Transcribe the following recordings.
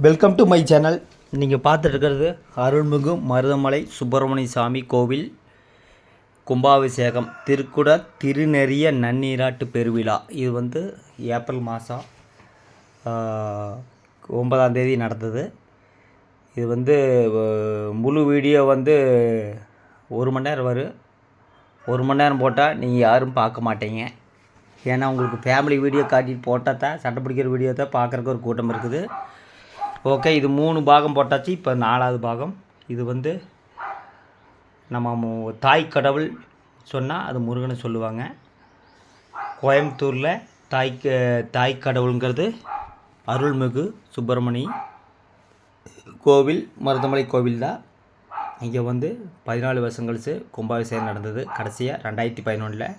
Welcome to my channel. நீங்கள் பார்த்துட்டு இருக்கிறது அருள்மிகு மருதமலை சுப்பிரமணிய சாமி கோவில் கும்பாபிஷேகம் திருக்குட திருநெறிய நன்னீராட்டு பெருவிழா. இது ஏப்ரல் மாதம் 9ஆம் தேதி நடந்தது. இது முழு வீடியோ 1 மணி நேரம் வரும். 1 மணி நேரம் போட்டால் நீங்கள் யாரும் பார்க்க மாட்டீங்க. ஏன்னா உங்களுக்கு ஃபேமிலி வீடியோ காட்டிட்டு போட்டால் தான் சண்டை பிடிக்கிற வீடியோ தான் பார்க்குறக்கு ஒரு கூட்டம் இருக்குது. ஓகே, இது 3 பாகம் போட்டாச்சு. இப்போ 4வது பாகம். இது நம்ம தாய் கடவுள் சொன்னால் அது முருகனை சொல்லுவாங்க. கோயம்புத்தூரில் தாய் கடவுளுங்கிறது அருள்மிகு சுப்பிரமணி கோவில், மருதமலை கோவில் தான். இங்கே 14 வருஷம் கழிச்சு கும்பாபிஷேகம் நடந்தது. கடைசியாக 2011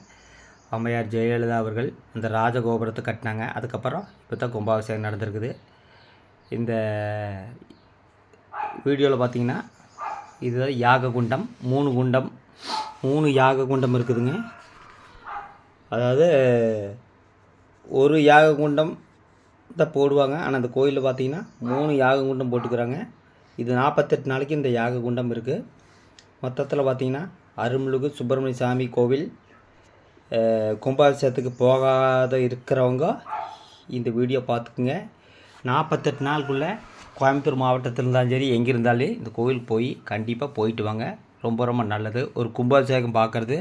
அம்மையார் ஜெயலலிதா அவர்கள் அந்த ராஜகோபுரத்தை கட்டினாங்க. அதுக்கப்புறம் இப்போ தான் கும்பாபிஷேகம் நடந்திருக்குது. இந்த வீடியோவில் பார்த்தீங்கன்னா இது யாக குண்டம், 3 யாக குண்டம் இருக்குதுங்க. அதாவது ஒரு யாக குண்டம் தான் போடுவாங்க. ஆனால் அந்த கோயிலில் பார்த்தீங்கன்னா 3 யாக குண்டம் போட்டுக்கிறாங்க. இது 48 நாளைக்கு இந்த யாக குண்டம் இருக்குது. மொத்தத்தில் பார்த்தீங்கன்னா அருள்மிகு சுப்பிரமணிய சாமி கோவில் கும்பாபிஷேகத்துக்கு போகாத இருக்கிறவங்க இந்த வீடியோ பார்த்துக்குங்க. 48 நாளுக்குள்ளே கோயம்புத்தூர் மாவட்டத்தில் இருந்தாலும் சரி, எங்கே இருந்தாலும் இந்த கோவிலுக்கு போய் கண்டிப்பாக போயிட்டு வாங்க. ரொம்ப ரொம்ப நல்லது. ஒரு கும்பாபிஷேகம் பார்க்குறது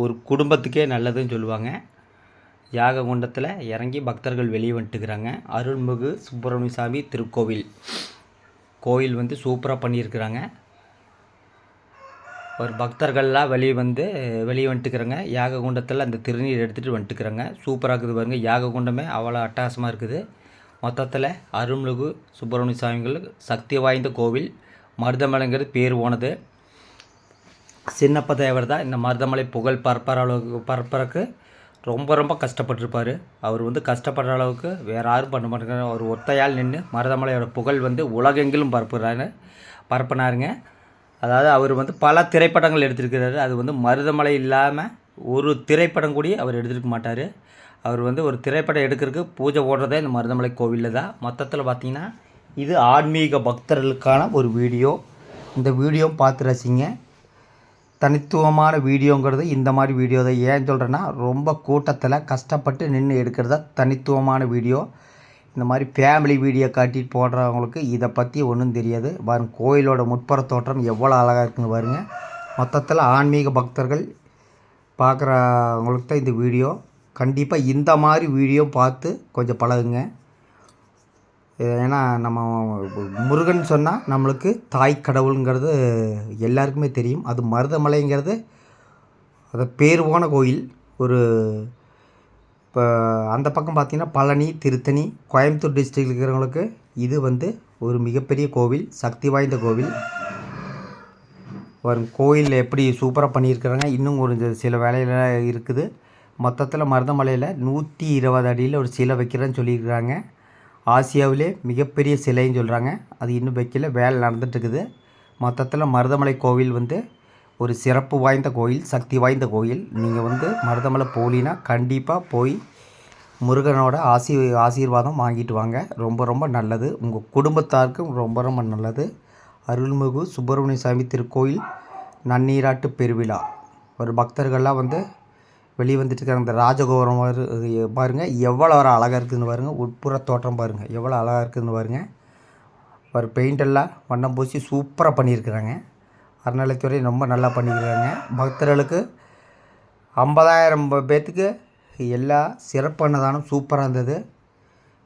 ஒரு குடும்பத்துக்கே நல்லதுன்னு சொல்லுவாங்க. யாக குண்டத்தில் இறங்கி பக்தர்கள் வெளியே வந்துட்டுக்கிறாங்க. அருள்மிகு சுப்பிரமணிய சாமி திருக்கோவில் கோயில் சூப்பராக பண்ணியிருக்கிறாங்க. ஒரு பக்தர்கள்லாம் வெளியே வந்துட்டுக்கிறாங்க. யாக குண்டத்தில் அந்த திருநீர் எடுத்துகிட்டு வந்துட்டுக்கிறாங்க. சூப்பராக இருக்குது பாருங்கள். யாக குண்டமே அவ்வளோ அட்டகாசமாக இருக்குது. மொத்தத்தில் அருள்மிகு சுப்பிரமணிய சாமிகள் சக்தி வாய்ந்த கோவில். மருதமலைங்கிறது பேர் போனது. சின்னப்ப தேவர் தான் இந்த மருதமலை புகழ் பரப்புறக்கு ரொம்ப கஷ்டப்பட்டுருப்பார். அவர் கஷ்டப்படுற அளவுக்கு வேறு யாரும் பண்ண மாட்டேங்கிறாங்க. அவர் ஒத்தையால் நின்று மருதமலையோட புகழ் உலகெங்கிலும் பரப்புனாருங்க. அதாவது அவர் பல திரைப்படங்கள் எடுத்திருக்கிறாரு. அது மருதமலை இல்லாமல் ஒரு திரைப்படம் கூட அவர் எடுத்துருக்க மாட்டார். அவர் ஒரு திரைப்படம் எடுக்கிறதுக்கு பூஜை போடுறதே இந்த மருதமலை கோவிலில் தான். மொத்தத்தில் பார்த்திங்கன்னா இது ஆன்மீக பக்தர்களுக்கான ஒரு வீடியோ. இந்த வீடியோ பார்த்து ரசிங்க. தனித்துவமான வீடியோங்கிறது இந்த மாதிரி வீடியோ தான். ஏன் சொல்கிறேன்னா, ரொம்ப கூட்டத்தில் கஷ்டப்பட்டு நின்று எடுக்கிறதா தனித்துவமான வீடியோ. இந்த மாதிரி ஃபேமிலி வீடியோ காட்டிட்டு போடுறவங்களுக்கு இதை பற்றி ஒன்றும் தெரியாது. பாருங்க, கோயிலோட முற்புற தோற்றம் எவ்வளோ அழகாக இருக்குன்னு பாருங்கள். மொத்தத்தில் ஆன்மீக பக்தர்கள் பார்க்குறவங்களுக்கு தான் இந்த வீடியோ. கண்டிப்பாக இந்த மாதிரி வீடியோ பார்த்து கொஞ்சம் பழகுங்க. ஏன்னா நம்ம முருகன் சொன்னால் நம்மளுக்கு தாய் கடவுளுங்கிறது எல்லாருக்குமே தெரியும். அது மருதமலைங்கிறது அது பேர் போன கோயில். இப்போ அந்த பக்கம் பார்த்திங்கன்னா பழனி, திருத்தணி, கோயம்புத்தூர் டிஸ்ட்ரிக்டில் இருக்கிறவங்களுக்கு இது ஒரு மிகப்பெரிய கோவில், சக்தி வாய்ந்த கோவில். ஒரு கோயில் எப்படி சூப்பராக பண்ணியிருக்கிறாங்க. இன்னும் ஒரு சில வேலையில் இருக்குது. மொத்தத்தில் மருதமலையில் 120 அடியில் ஒரு சிலை வைக்கிறேன்னு சொல்லியிருக்கிறாங்க. ஆசியாவிலே மிகப்பெரிய சிலைன்னு சொல்கிறாங்க. அது இன்னும் வைக்கல, வேலை நடந்துகிட்ருக்குது. மொத்தத்தில் மருதமலை கோவில் ஒரு சிறப்பு வாய்ந்த கோயில், சக்தி வாய்ந்த கோயில். நீங்கள் மருதமலை போலினா கண்டிப்பாக போய் முருகனோட ஆசீர்வாதம் வாங்கிட்டு வாங்க. ரொம்ப நல்லது. உங்கள் குடும்பத்தாருக்கும் ரொம்ப நல்லது. அருள்மிகு சுப்பிரமணிய சாமி திருக்கோயில் நன்னீராட்டு பெருவிழா. ஒரு பக்தர்கள்லாம் வெளியே வந்துட்டுருக்காங்க. அந்த ராஜகோபுரம் பாருங்கள் எவ்வளோ ஒரு அழகாக இருக்குதுன்னு பாருங்கள். உட்புற தோற்றம் பாருங்கள் எவ்வளோ அழகாக இருக்குதுன்னு பாருங்கள். ஒரு பெயிண்டெல்லாம் வண்ணம் பூசி சூப்பராக பண்ணியிருக்கிறாங்க. அறநிலைத்துறை ரொம்ப நல்லா பண்ணியிருக்காங்க. பக்தர்களுக்கு 50,000 பேர்த்துக்கு எல்லா சிறப்பு அன்னதானம் சூப்பராக இருந்தது.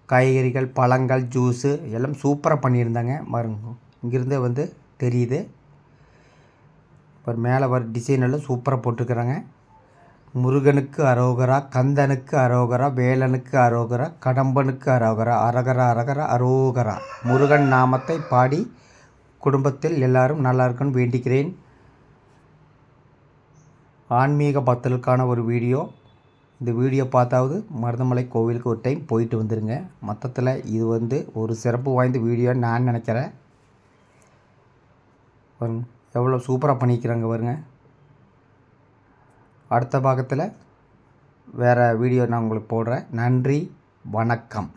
காய்கறிகள், பழங்கள், ஜூஸு எல்லாம் சூப்பராக பண்ணியிருந்தாங்க. பாருங்க, இங்கேருந்தே தெரியுது. ஒரு மேலே டிசைன் எல்லாம் சூப்பராக போட்டிருக்கிறாங்க. முருகனுக்கு அரோகரா, கந்தனுக்கு அரோகரா, வேலனுக்கு அரோகரா, கடம்பனுக்கு அரோகரா, அரகரா அரகரா அரோகரா. முருகன் நாமத்தை பாடி குடும்பத்தில் எல்லாரும் நல்லா இருக்குன்னு வேண்டிக்கிறேன். ஆன்மீக பக்தர்களுக்கான ஒரு வீடியோ. இந்த வீடியோ பார்த்தாவது மருதமலை கோவிலுக்கு ஒரு டைம் போயிட்டு வந்துடுங்க. மொத்தத்தில் இது ஒரு சிறப்பு வாய்ந்த வீடியோன்னு நான் நினைக்கிறேன். எவ்வளோ சூப்பராக பண்ணிக்கிறாங்க பாருங்க. அடுத்த பாகத்தில் வேறு வீடியோ நான் உங்களுக்கு போடுறேன். நன்றி, வணக்கம்.